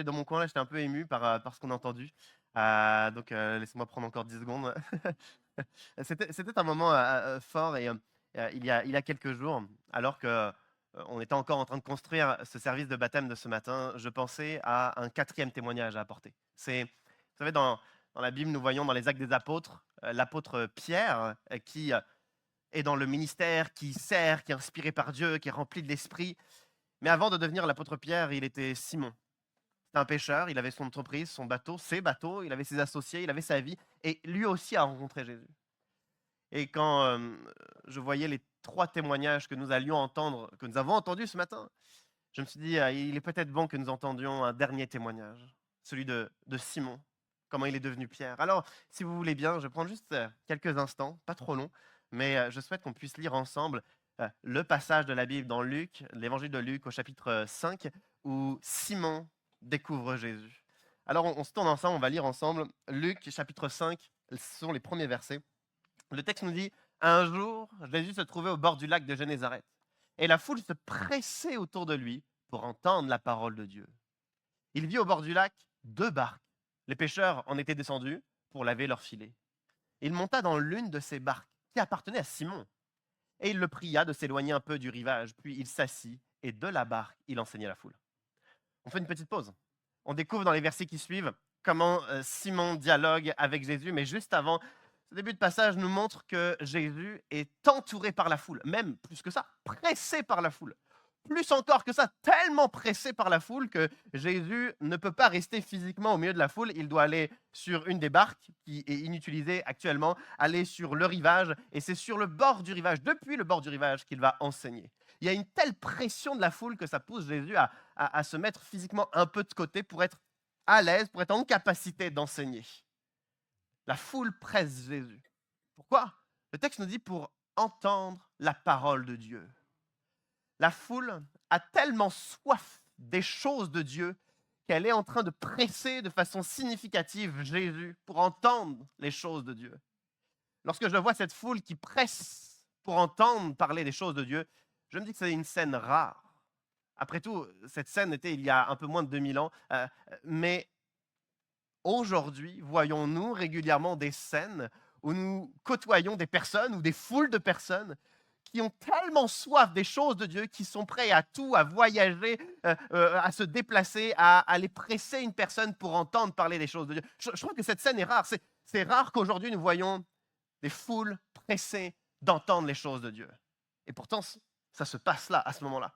dans mon coin, là, j'étais un peu ému par ce qu'on a entendu. Laissez-moi prendre encore 10 secondes. C'était un moment, fort et il y a quelques jours, alors que, on était encore en train de construire ce service de baptême de ce matin, je pensais à un quatrième témoignage à apporter. Vous savez, dans la Bible, nous voyons dans les Actes des Apôtres, l'apôtre Pierre, qui, est dans le ministère, qui sert, qui est inspiré par Dieu, qui est rempli de l'Esprit. Mais avant de devenir l'apôtre Pierre, il était Simon. C'était un pêcheur, il avait son entreprise, son bateau, ses bateaux, il avait ses associés, il avait sa vie, et lui aussi a rencontré Jésus. Et quand je voyais les trois témoignages que nous allions entendre, que nous avons entendus ce matin, je me suis dit, il est peut-être bon que nous entendions un dernier témoignage, celui de Simon, comment il est devenu Pierre. Alors, si vous voulez bien, je prends juste quelques instants, pas trop long, mais je souhaite qu'on puisse lire ensemble le passage de la Bible dans Luc, l'évangile de Luc au chapitre 5, où Simon découvre Jésus. Alors, on se tourne ensemble, on va lire ensemble Luc chapitre 5, ce sont les premiers versets. Le texte nous dit, un jour, Jésus se trouvait au bord du lac de Génézareth, et la foule se pressait autour de lui pour entendre la parole de Dieu. Il vit au bord du lac deux barques. Les pêcheurs en étaient descendus pour laver leurs filets. Il monta dans l'une de ces barques, qui appartenait à Simon, et il le pria de s'éloigner un peu du rivage, puis il s'assit, et de la barque, il enseignait la foule. On fait une petite pause. On découvre dans les versets qui suivent comment Simon dialogue avec Jésus, mais juste avant, ce début de passage nous montre que Jésus est entouré par la foule, même plus que ça, pressé par la foule. Plus encore que ça, tellement pressé par la foule que Jésus ne peut pas rester physiquement au milieu de la foule. Il doit aller sur une des barques qui est inutilisée actuellement, aller sur le rivage, et c'est sur le bord du rivage, depuis le bord du rivage, qu'il va enseigner. Il y a une telle pression de la foule que ça pousse Jésus à se mettre physiquement un peu de côté pour être à l'aise, pour être en capacité d'enseigner. La foule presse Jésus. Pourquoi? Le texte nous dit pour entendre la parole de Dieu. La foule a tellement soif des choses de Dieu qu'elle est en train de presser de façon significative Jésus pour entendre les choses de Dieu. Lorsque je vois cette foule qui presse pour entendre parler des choses de Dieu, je me dis que c'est une scène rare. Après tout, cette scène était il y a un peu moins de 2000 ans, mais aujourd'hui, voyons-nous régulièrement des scènes où nous côtoyons des personnes ou des foules de personnes qui ont tellement soif des choses de Dieu, qui sont prêts à tout, à voyager, à se déplacer, à aller presser une personne pour entendre parler des choses de Dieu. Je trouve que cette scène est rare. C'est rare qu'aujourd'hui nous voyons des foules pressées d'entendre les choses de Dieu. Et pourtant, ça se passe là, à ce moment-là.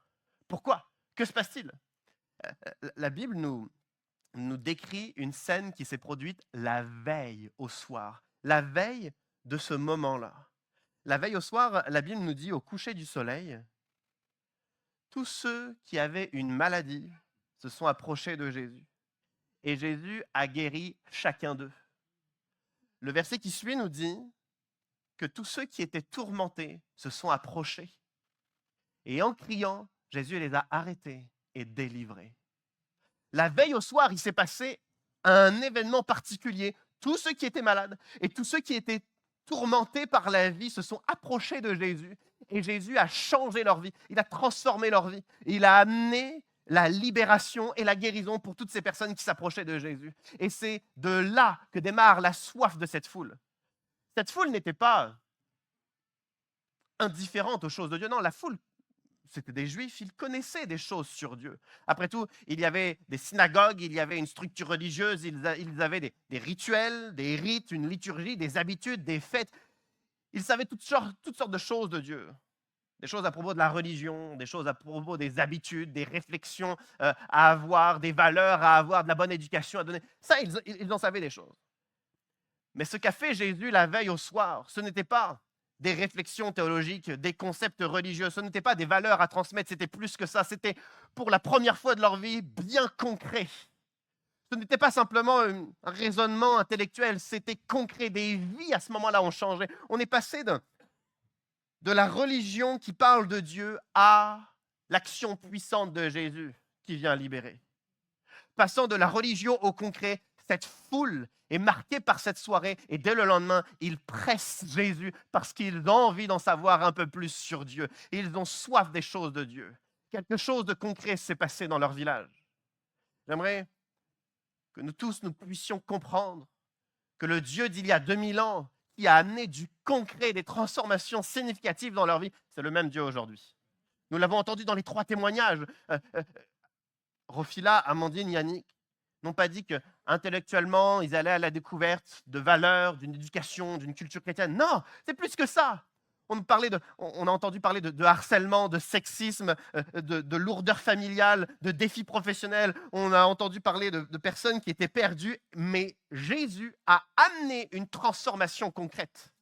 Pourquoi? Que se passe-t-il? La Bible nous décrit une scène qui s'est produite la veille au soir, la veille de ce moment-là. La veille au soir, la Bible nous dit au coucher du soleil, tous ceux qui avaient une maladie se sont approchés de Jésus et Jésus a guéri chacun d'eux. Le verset qui suit nous dit que tous ceux qui étaient tourmentés se sont approchés et en criant, Jésus les a arrêtés et délivrés. La veille au soir, il s'est passé un événement particulier. Tous ceux qui étaient malades et tous ceux qui étaient tourmentés par la vie se sont approchés de Jésus et Jésus a changé leur vie. Il a transformé leur vie. Il a amené la libération et la guérison pour toutes ces personnes qui s'approchaient de Jésus. Et c'est de là que démarre la soif de cette foule. Cette foule n'était pas indifférente aux choses de Dieu. Non, la foule, c'était des Juifs, ils connaissaient des choses sur Dieu. Après tout, il y avait des synagogues, il y avait une structure religieuse, ils avaient des rituels, des rites, une liturgie, des habitudes, des fêtes. Ils savaient toutes sortes de choses de Dieu. Des choses à propos de la religion, des choses à propos des habitudes, des réflexions à avoir, des valeurs à avoir, de la bonne éducation à donner. Ça, ils en savaient des choses. Mais ce qu'a fait Jésus la veille au soir, ce n'était pas des réflexions théologiques, des concepts religieux, ce n'était pas des valeurs à transmettre, c'était plus que ça, c'était pour la première fois de leur vie bien concret. Ce n'était pas simplement un raisonnement intellectuel, c'était concret, des vies à ce moment-là ont changé. On est passé de la religion qui parle de Dieu à l'action puissante de Jésus qui vient libérer. Passant de la religion au concret, cette foule est marquée par cette soirée et dès le lendemain, ils pressent Jésus parce qu'ils ont envie d'en savoir un peu plus sur Dieu. Ils ont soif des choses de Dieu. Quelque chose de concret s'est passé dans leur village. J'aimerais que nous tous nous puissions comprendre que le Dieu d'il y a 2000 ans, qui a amené du concret, des transformations significatives dans leur vie, c'est le même Dieu aujourd'hui. Nous l'avons entendu dans les 3 témoignages. Rofila, Amandine, Yannick n'ont pas dit que intellectuellement ils allaient à la découverte de valeurs, d'une éducation, d'une culture chrétienne. Non, c'est plus que ça. On a entendu parler de harcèlement, de sexisme, de lourdeur familiale, de défis professionnels. On a entendu parler de personnes qui étaient perdues, mais Jésus a amené une transformation concrète.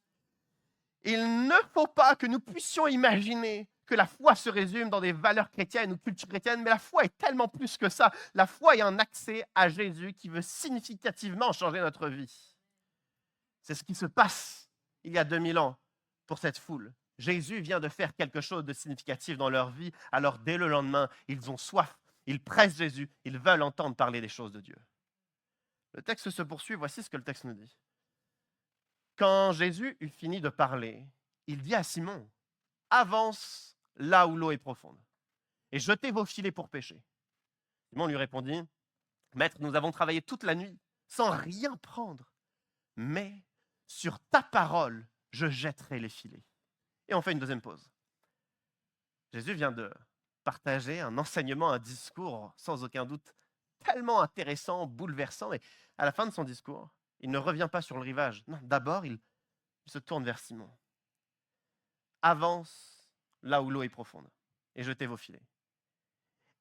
Il ne faut pas que nous puissions imaginer que la foi se résume dans des valeurs chrétiennes ou culture chrétienne, mais la foi est tellement plus que ça. La foi est un accès à Jésus qui veut significativement changer notre vie. C'est ce qui se passe il y a 2000 ans pour cette foule. Jésus vient de faire quelque chose de significatif dans leur vie, alors dès le lendemain, ils ont soif, ils pressent Jésus, ils veulent entendre parler des choses de Dieu. Le texte se poursuit, voici ce que le texte nous dit. Quand Jésus eut fini de parler, il dit à Simon, « Avance là où l'eau est profonde, et jetez vos filets pour pêcher. » Simon lui répondit, « Maître, nous avons travaillé toute la nuit sans rien prendre, mais sur ta parole, je jetterai les filets. » Et on fait une deuxième pause. Jésus vient de partager un enseignement, un discours, sans aucun doute, tellement intéressant, bouleversant, et à la fin de son discours, il ne revient pas sur le rivage. Non, d'abord, il se tourne vers Simon. Avance là où l'eau est profonde et jetez vos filets.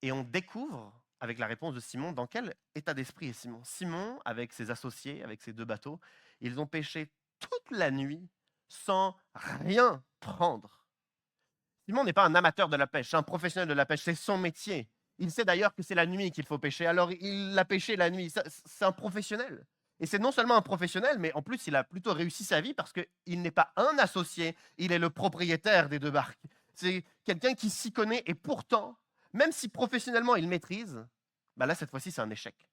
Et on découvre, avec la réponse de Simon, dans quel état d'esprit est Simon. Simon, avec ses associés, avec ses 2 bateaux, ils ont pêché toute la nuit sans rien prendre. Simon n'est pas un amateur de la pêche, c'est un professionnel de la pêche, c'est son métier. Il sait d'ailleurs que c'est la nuit qu'il faut pêcher, alors il l'a pêché la nuit. C'est un professionnel. Et c'est non seulement un professionnel, mais en plus, il a plutôt réussi sa vie parce qu'il n'est pas un associé, il est le propriétaire des 2 barques. C'est quelqu'un qui s'y connaît et pourtant, même si professionnellement il maîtrise, bah là, cette fois-ci, c'est un échec.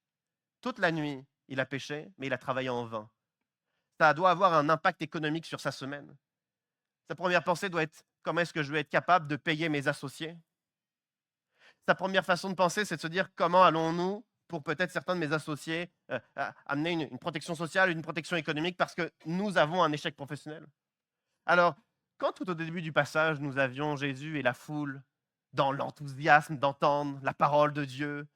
Toute la nuit, il a pêché, mais il a travaillé en vain. Ça doit avoir un impact économique sur sa semaine. Sa première pensée doit être, comment est-ce que je vais être capable de payer mes associés? Sa première façon de penser, c'est de se dire, comment allons-nous, pour peut-être certains de mes associés, amener une protection sociale, une protection économique, parce que nous avons un échec professionnel. Alors, quand tout au début du passage, nous avions Jésus et la foule dans l'enthousiasme d'entendre la parole de Dieu,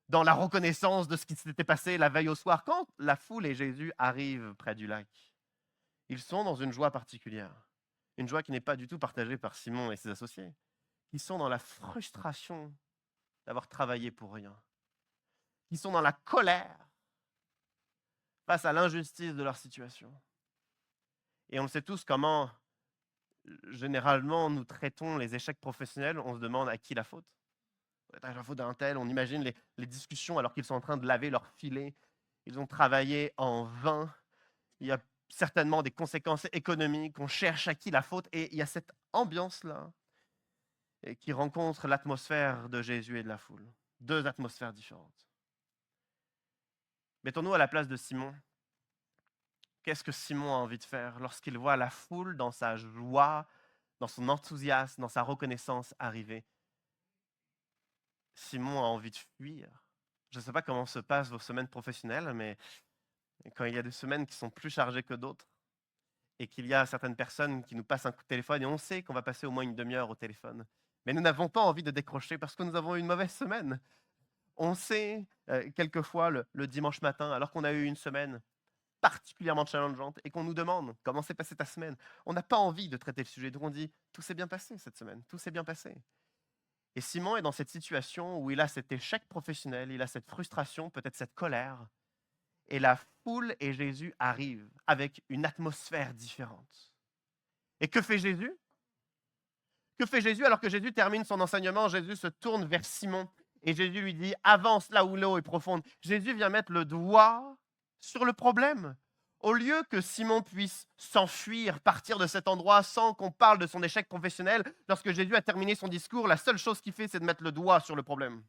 dans la reconnaissance de ce qui s'était passé la veille au soir, quand la foule et Jésus arrivent près du lac, ils sont dans une joie particulière, une joie qui n'est pas du tout partagée par Simon et ses associés. Ils sont dans la frustration d'avoir travaillé pour rien. Ils sont dans la colère face à l'injustice de leur situation. Et on le sait tous comment, généralement, nous traitons les échecs professionnels. On se demande à qui la faute. La faute d'un tel, on imagine les discussions alors qu'ils sont en train de laver leur filet. Ils ont travaillé en vain. Il y a certainement des conséquences économiques. On cherche à qui la faute. Et il y a cette ambiance-là qui rencontre l'atmosphère de Jésus et de la foule. 2 atmosphères différentes. Mettons-nous à la place de Simon. Qu'est-ce que Simon a envie de faire lorsqu'il voit la foule dans sa joie, dans son enthousiasme, dans sa reconnaissance arriver? Simon a envie de fuir. Je ne sais pas comment se passent vos semaines professionnelles, mais quand il y a des semaines qui sont plus chargées que d'autres et qu'il y a certaines personnes qui nous passent un coup de téléphone et on sait qu'on va passer au moins une demi-heure au téléphone, mais nous n'avons pas envie de décrocher parce que nous avons eu une mauvaise semaine. On sait quelquefois le dimanche matin, alors qu'on a eu une semaine particulièrement challengeante et qu'on nous demande comment s'est passée ta semaine, on n'a pas envie de traiter le sujet. Donc on dit, tout s'est bien passé cette semaine, tout s'est bien passé. Et Simon est dans cette situation où il a cet échec professionnel, il a cette frustration, peut-être cette colère. Et la foule et Jésus arrivent avec une atmosphère différente. Et que fait Jésus? Que fait Jésus alors que Jésus termine son enseignement? Jésus se tourne vers Simon et Jésus lui dit, avance là où l'eau est profonde. Jésus vient mettre le doigt sur le problème. Au lieu que Simon puisse s'enfuir, partir de cet endroit sans qu'on parle de son échec professionnel, lorsque Jésus a terminé son discours, la seule chose qu'il fait, c'est de mettre le doigt sur le problème.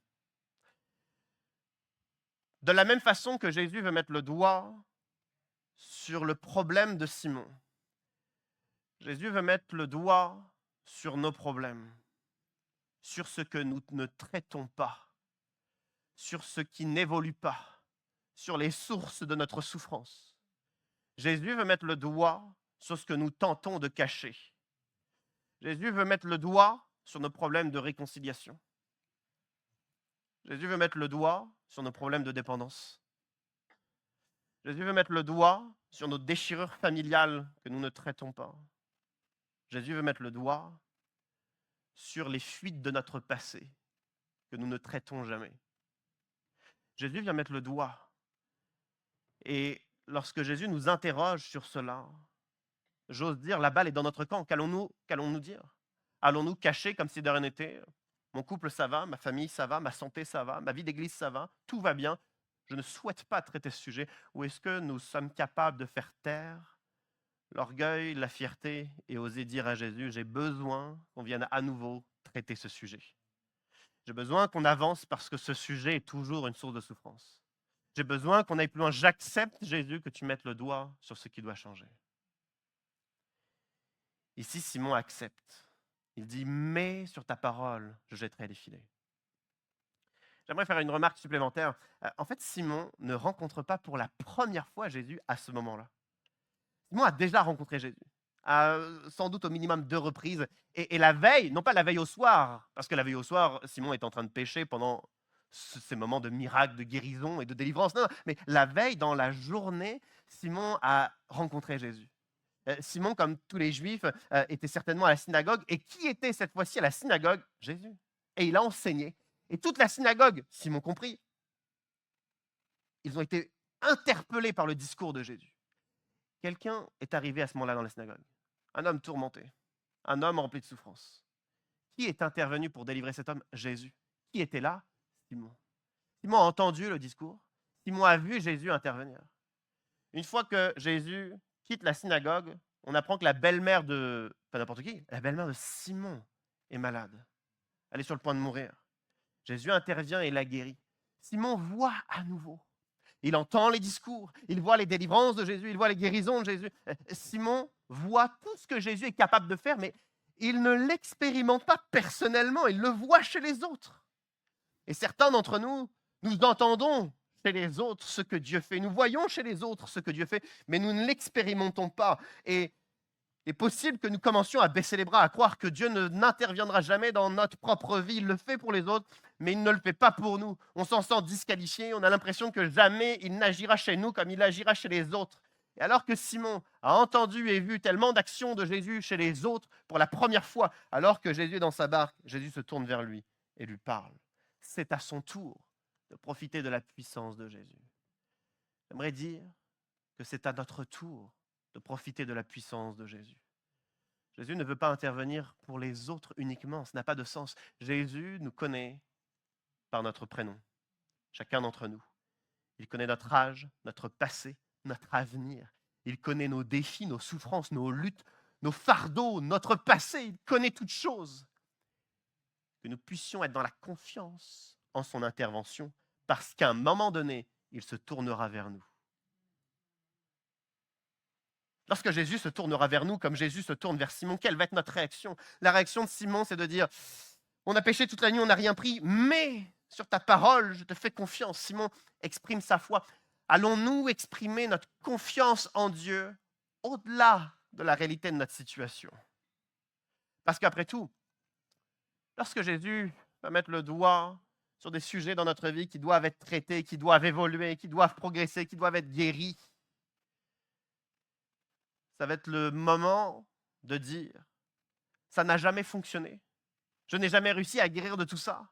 De la même façon que Jésus veut mettre le doigt sur le problème de Simon, Jésus veut mettre le doigt sur nos problèmes, sur ce que nous ne traitons pas, sur ce qui n'évolue pas, sur les sources de notre souffrance. Jésus veut mettre le doigt sur ce que nous tentons de cacher. Jésus veut mettre le doigt sur nos problèmes de réconciliation. Jésus veut mettre le doigt sur nos problèmes de dépendance. Jésus veut mettre le doigt sur nos déchirures familiales que nous ne traitons pas. Jésus veut mettre le doigt sur les fuites de notre passé que nous ne traitons jamais. Jésus vient mettre le doigt. Et lorsque Jésus nous interroge sur cela, j'ose dire, la balle est dans notre camp. Qu'allons-nous dire? Allons-nous cacher comme si de rien n'était? Mon couple, ça va, ma famille, ça va, ma santé, ça va, ma vie d'église, ça va, tout va bien. Je ne souhaite pas traiter ce sujet. Ou est-ce que nous sommes capables de faire taire l'orgueil, la fierté et oser dire à Jésus, j'ai besoin qu'on vienne à nouveau traiter ce sujet. J'ai besoin qu'on avance parce que ce sujet est toujours une source de souffrance. J'ai besoin qu'on aille plus loin. J'accepte, Jésus, que tu mettes le doigt sur ce qui doit changer. Ici, Simon accepte. Il dit, mais sur ta parole, je jetterai les filets. J'aimerais faire une remarque supplémentaire. En fait, Simon ne rencontre pas pour la première fois Jésus à ce moment-là. Simon a déjà rencontré Jésus, sans doute au minimum 2 reprises. Et la veille, non pas la veille au soir, parce que la veille au soir, Simon est en train de pécher pendant ces moments de miracle, de guérison et de délivrance. Non, mais la veille, dans la journée, Simon a rencontré Jésus. Simon, comme tous les Juifs, était certainement à la synagogue. Et qui était cette fois-ci à la synagogue? Jésus. Et il a enseigné. Et toute la synagogue, Simon compris, ils ont été interpellés par le discours de Jésus. Quelqu'un est arrivé à ce moment-là dans la synagogue. Un homme tourmenté, un homme rempli de souffrance. Qui est intervenu pour délivrer cet homme? Jésus. Qui était là? Simon. Simon a entendu le discours. Simon a vu Jésus intervenir. Une fois que Jésus quitte la synagogue, on apprend que la belle-mère de, pas n'importe qui, la belle-mère de Simon est malade. Elle est sur le point de mourir. Jésus intervient et la guérit. Simon voit à nouveau. Il entend les discours, il voit les délivrances de Jésus, il voit les guérisons de Jésus. Simon voit tout ce que Jésus est capable de faire, mais il ne l'expérimente pas personnellement, il le voit chez les autres. Et certains d'entre nous, nous entendons chez les autres ce que Dieu fait, nous voyons chez les autres ce que Dieu fait, mais nous ne l'expérimentons pas. Et il est possible que nous commencions à baisser les bras, à croire que Dieu n'interviendra jamais dans notre propre vie. Il le fait pour les autres, mais il ne le fait pas pour nous. On s'en sent disqualifié, on a l'impression que jamais il n'agira chez nous comme il agira chez les autres. Et alors que Simon a entendu et vu tellement d'actions de Jésus chez les autres pour la première fois, alors que Jésus est dans sa barque, Jésus se tourne vers lui et lui parle. C'est à son tour de profiter de la puissance de Jésus. J'aimerais dire que c'est à notre tour de profiter de la puissance de Jésus. Jésus ne veut pas intervenir pour les autres uniquement, ça n'a pas de sens. Jésus nous connaît par notre prénom, chacun d'entre nous. Il connaît notre âge, notre passé, notre avenir. Il connaît nos défis, nos souffrances, nos luttes, nos fardeaux, notre passé. Il connaît toutes choses. Que nous puissions être dans la confiance en son intervention, parce qu'à un moment donné, il se tournera vers nous. Lorsque Jésus se tournera vers nous, comme Jésus se tourne vers Simon, quelle va être notre réaction? La réaction de Simon, c'est de dire, on a péché toute la nuit, on n'a rien pris, mais sur ta parole, je te fais confiance. Simon exprime sa foi. Allons-nous exprimer notre confiance en Dieu au-delà de la réalité de notre situation? Parce qu'après tout, lorsque Jésus va mettre le doigt sur des sujets dans notre vie qui doivent être traités, qui doivent évoluer, qui doivent progresser, qui doivent être guéris, ça va être le moment de dire, ça n'a jamais fonctionné. Je n'ai jamais réussi à guérir de tout ça.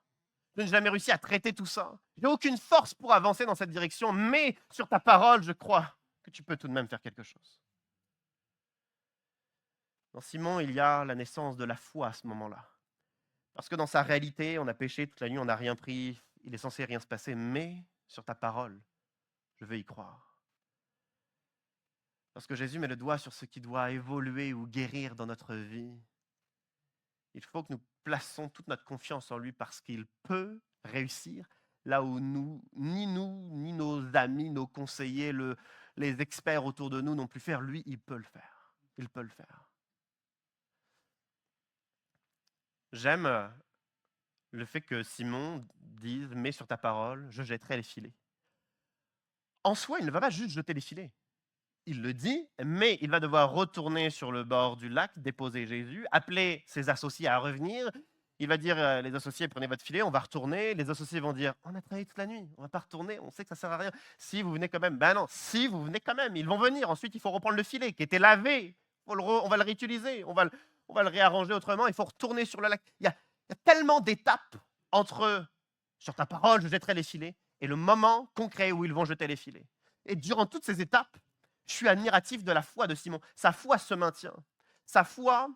Je n'ai jamais réussi à traiter tout ça. Je n'ai aucune force pour avancer dans cette direction, mais sur ta parole, je crois que tu peux tout de même faire quelque chose. Dans Simon, il y a la naissance de la foi à ce moment-là. Parce que dans sa réalité, on a péché toute la nuit, on n'a rien pris, il est censé rien se passer, mais sur ta parole, je veux y croire. Lorsque Jésus met le doigt sur ce qui doit évoluer ou guérir dans notre vie, il faut que nous plaçons toute notre confiance en lui parce qu'il peut réussir là où nous, ni nos amis, nos conseillers, les experts autour de nous n'ont pu faire. Lui, il peut le faire. Il peut le faire. J'aime le fait que Simon dise « Mets sur ta parole, je jetterai les filets ». en soi, il ne va pas juste jeter les filets. Il le dit, mais il va devoir retourner sur le bord du lac, déposer Jésus, appeler ses associés à revenir. Il va dire, les associés, prenez votre filet, on va retourner. Les associés vont dire, on a travaillé toute la nuit, on va pas retourner, on sait que ça sert à rien. Si vous venez quand même, ben non, si vous venez quand même, ils vont venir. Ensuite, il faut reprendre le filet qui était lavé. On va le réutiliser, on va le réarranger autrement. Il faut retourner sur le lac. Il y a tellement d'étapes entre, sur ta parole, je jetterai les filets, et le moment concret où ils vont jeter les filets. Et durant toutes ces étapes, je suis admiratif de la foi de Simon. Sa foi se maintient. Sa foi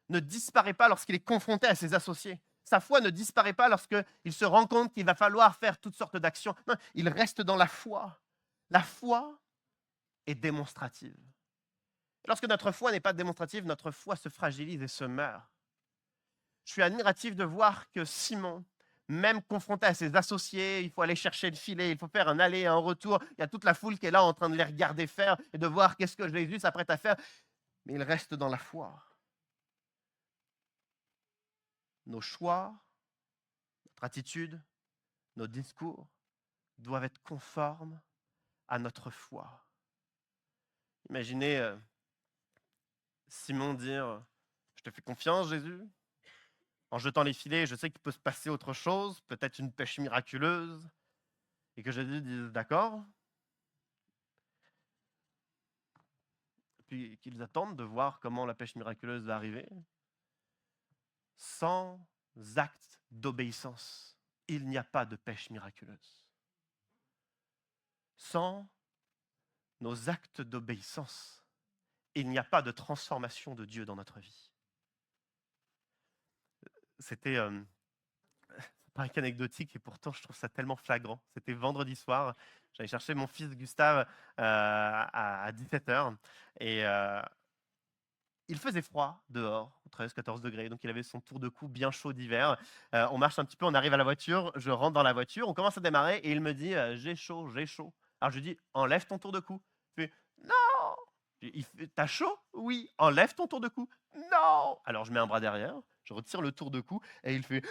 ne disparaît pas lorsqu'il est confronté à ses associés. Sa foi ne disparaît pas lorsqu'il se rend compte qu'il va falloir faire toutes sortes d'actions. Non, il reste dans la foi. La foi est démonstrative. Et lorsque notre foi n'est pas démonstrative, notre foi se fragilise et se meurt. Je suis admiratif de voir que Simon, même confronté à ses associés, il faut aller chercher le filet, il faut faire un aller et un retour. Il y a toute la foule qui est là en train de les regarder faire et de voir qu'est-ce que Jésus s'apprête à faire. Mais il reste dans la foi. Nos choix, notre attitude, nos discours doivent être conformes à notre foi. Imaginez Simon dire, je te fais confiance, Jésus. En jetant les filets, je sais qu'il peut se passer autre chose, peut-être une pêche miraculeuse, et que Jésus dise d'accord, puis qu'ils attendent de voir comment la pêche miraculeuse va arriver. Sans acte d'obéissance, il n'y a pas de pêche miraculeuse. Sans nos actes d'obéissance, il n'y a pas de transformation de Dieu dans notre vie. C'était pas anecdotique et pourtant je trouve ça tellement flagrant. C'était vendredi soir, j'allais chercher mon fils Gustave à 17h et il faisait froid dehors, 13-14 degrés, donc il avait son tour de cou bien chaud d'hiver. On marche un petit peu, on arrive à la voiture, je rentre dans la voiture, on commence à démarrer et il me dit j'ai chaud, j'ai chaud. Alors je lui dis enlève ton tour de cou. Il fait non. T'as chaud? Oui. Enlève ton tour de cou. Non. Alors je mets un bras derrière, je retire le tour de cou et il fait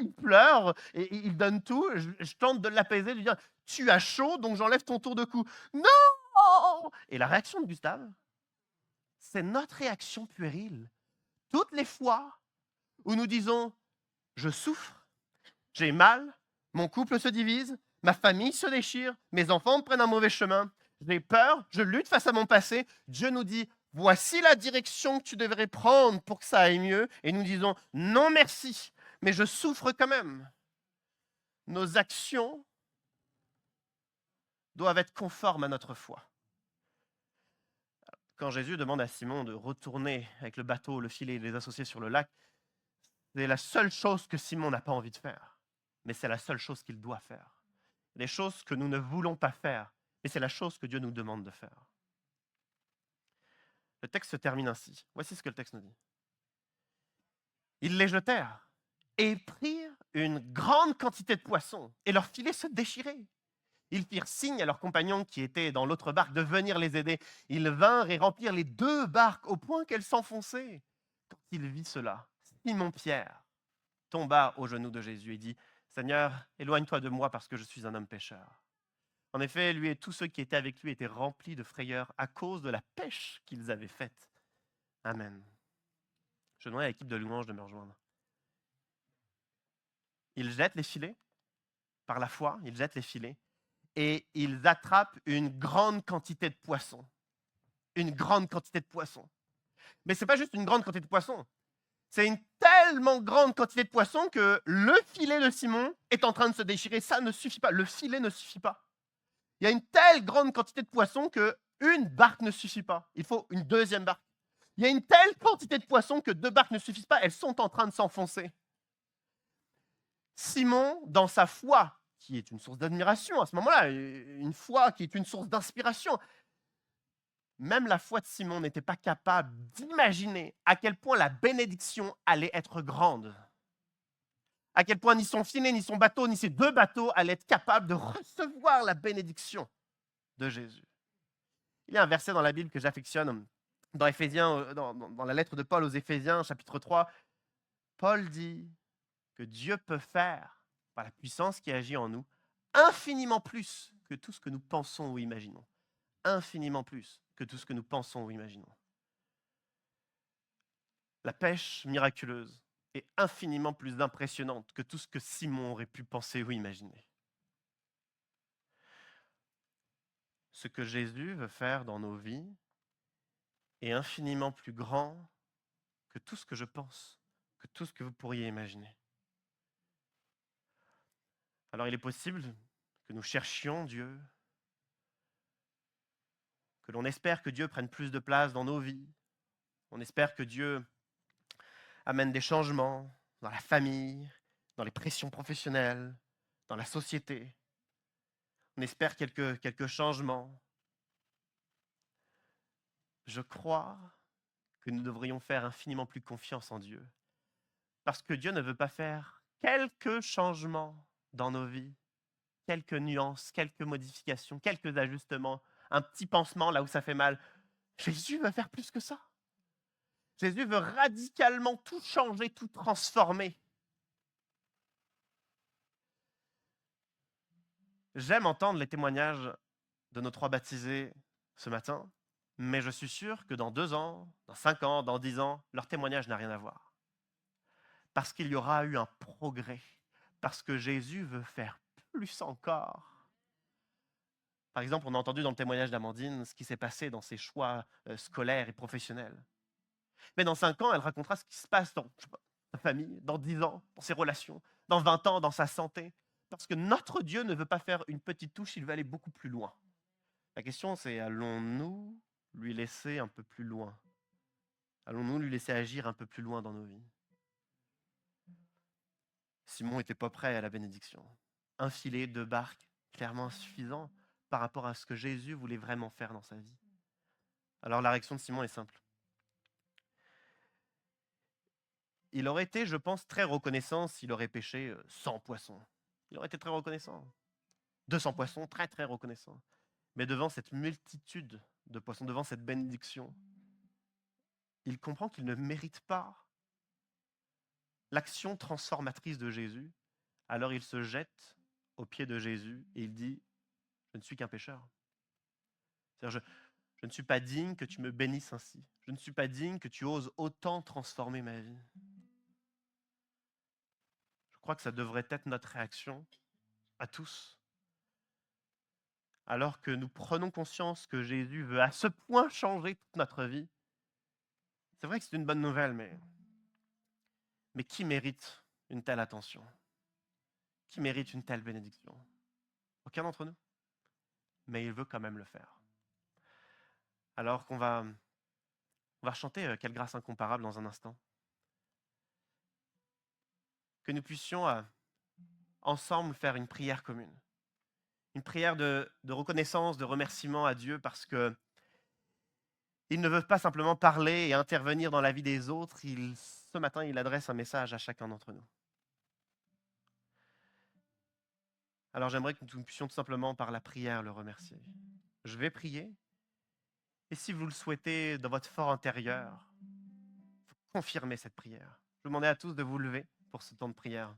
il pleure et il donne tout. Je tente de l'apaiser, de lui dire tu as chaud donc j'enlève ton tour de cou. Non. Et la réaction de Gustave, c'est notre réaction puérile. Toutes les fois où nous disons « je souffre, j'ai mal, mon couple se divise, ma famille se déchire, mes enfants prennent un mauvais chemin, j'ai peur, je lutte face à mon passé », Dieu nous dit « voici la direction que tu devrais prendre pour que ça aille mieux » et nous disons « non merci, mais je souffre quand même ». Nos actions doivent être conformes à notre foi. Quand Jésus demande à Simon de retourner avec le bateau, le filet et les associés sur le lac, c'est la seule chose que Simon n'a pas envie de faire, mais c'est la seule chose qu'il doit faire. Les choses que nous ne voulons pas faire, mais c'est la chose que Dieu nous demande de faire. Le texte se termine ainsi. Voici ce que le texte nous dit. Ils les jetèrent et prirent une grande quantité de poissons, et leurs filets se déchiraient. Ils firent signe à leurs compagnons qui étaient dans l'autre barque de venir les aider. Ils vinrent et remplirent les 2 barques au point qu'elles s'enfonçaient. Quand il vit cela, Simon-Pierre tomba aux genoux de Jésus et dit « Seigneur, éloigne-toi de moi parce que je suis un homme pécheur. » En effet, lui et tous ceux qui étaient avec lui étaient remplis de frayeur à cause de la pêche qu'ils avaient faite. Amen. Je demande à l'équipe de louange de me rejoindre. Ils jettent les filets, par la foi, ils jettent les filets, et ils attrapent une grande quantité de poissons. Une grande quantité de poissons. Mais ce n'est pas juste une grande quantité de poissons. C'est une tellement grande quantité de poissons que le filet de Simon est en train de se déchirer. Ça ne suffit pas. Le filet ne suffit pas. Il y a une telle grande quantité de poissons qu'une barque ne suffit pas. Il faut une deuxième barque. Il y a une telle quantité de poissons que 2 barques ne suffisent pas. Elles sont en train de s'enfoncer. Simon, dans sa foi, qui est une source d'admiration à ce moment-là, une foi qui est une source d'inspiration, même la foi de Simon n'était pas capable d'imaginer à quel point la bénédiction allait être grande. À quel point ni son filet, ni son bateau, ni ses 2 bateaux allaient être capables de recevoir la bénédiction de Jésus. Il y a un verset dans la Bible que j'affectionne, dans Éphésiens, dans la lettre de Paul aux Éphésiens, chapitre 3. Paul dit que Dieu peut faire, par la puissance qui agit en nous, infiniment plus que tout ce que nous pensons ou imaginons. Infiniment plus que tout ce que nous pensons ou imaginons. La pêche miraculeuse est infiniment plus impressionnante que tout ce que Simon aurait pu penser ou imaginer. Ce que Jésus veut faire dans nos vies est infiniment plus grand que tout ce que je pense, que tout ce que vous pourriez imaginer. Alors il est possible que nous cherchions Dieu, que l'on espère que Dieu prenne plus de place dans nos vies, on espère que Dieu amène des changements dans la famille, dans les pressions professionnelles, dans la société. On espère quelques changements. Je crois que nous devrions faire infiniment plus confiance en Dieu. Parce que Dieu ne veut pas faire quelques changements dans nos vies, quelques nuances, quelques modifications, quelques ajustements, un petit pansement là où ça fait mal. Jésus veut faire plus que ça. Jésus veut radicalement tout changer, tout transformer. J'aime entendre les témoignages de nos 3 baptisés ce matin, mais je suis sûr que dans 2 ans, dans 5 ans, dans 10 ans, leur témoignage n'a rien à voir. Parce qu'il y aura eu un progrès, parce que Jésus veut faire plus encore. Par exemple, on a entendu dans le témoignage d'Amandine ce qui s'est passé dans ses choix scolaires et professionnels. Mais dans 5 ans, elle racontera ce qui se passe dans sa famille, dans 10 ans, dans ses relations, dans 20 ans, dans sa santé. Parce que notre Dieu ne veut pas faire une petite touche, il veut aller beaucoup plus loin. La question, c'est allons-nous lui laisser un peu plus loin? Allons-nous lui laisser agir un peu plus loin dans nos vies? Simon n'était pas prêt à la bénédiction. Un filet, 2 barques, clairement insuffisant par rapport à ce que Jésus voulait vraiment faire dans sa vie. Alors la réaction de Simon est simple. Il aurait été, je pense, très reconnaissant s'il aurait pêché 100 poissons. Il aurait été très reconnaissant. 200 poissons, très très reconnaissant. Mais devant cette multitude de poissons, devant cette bénédiction, il comprend qu'il ne mérite pas l'action transformatrice de Jésus. Alors il se jette aux pieds de Jésus et il dit « Je ne suis qu'un pécheur. » C'est-à-dire, je ne suis pas digne que tu me bénisses ainsi. Je ne suis pas digne que tu oses autant transformer ma vie. Je crois que ça devrait être notre réaction à tous. Alors que nous prenons conscience que Jésus veut à ce point changer toute notre vie. C'est vrai que c'est une bonne nouvelle, mais qui mérite une telle attention? Qui mérite une telle bénédiction? Aucun d'entre nous. Mais il veut quand même le faire. Alors on va chanter Quelle grâce incomparable dans un instant. Que nous puissions ensemble faire une prière commune. Une prière de reconnaissance, de remerciement à Dieu parce que il ne veut pas simplement parler et intervenir dans la vie des autres. Ce matin, il adresse un message à chacun d'entre nous. Alors j'aimerais que nous puissions tout simplement par la prière le remercier. Je vais prier. Et si vous le souhaitez dans votre fort intérieur, confirmez cette prière. Je vous demande à tous de vous lever pour ce temps de prière.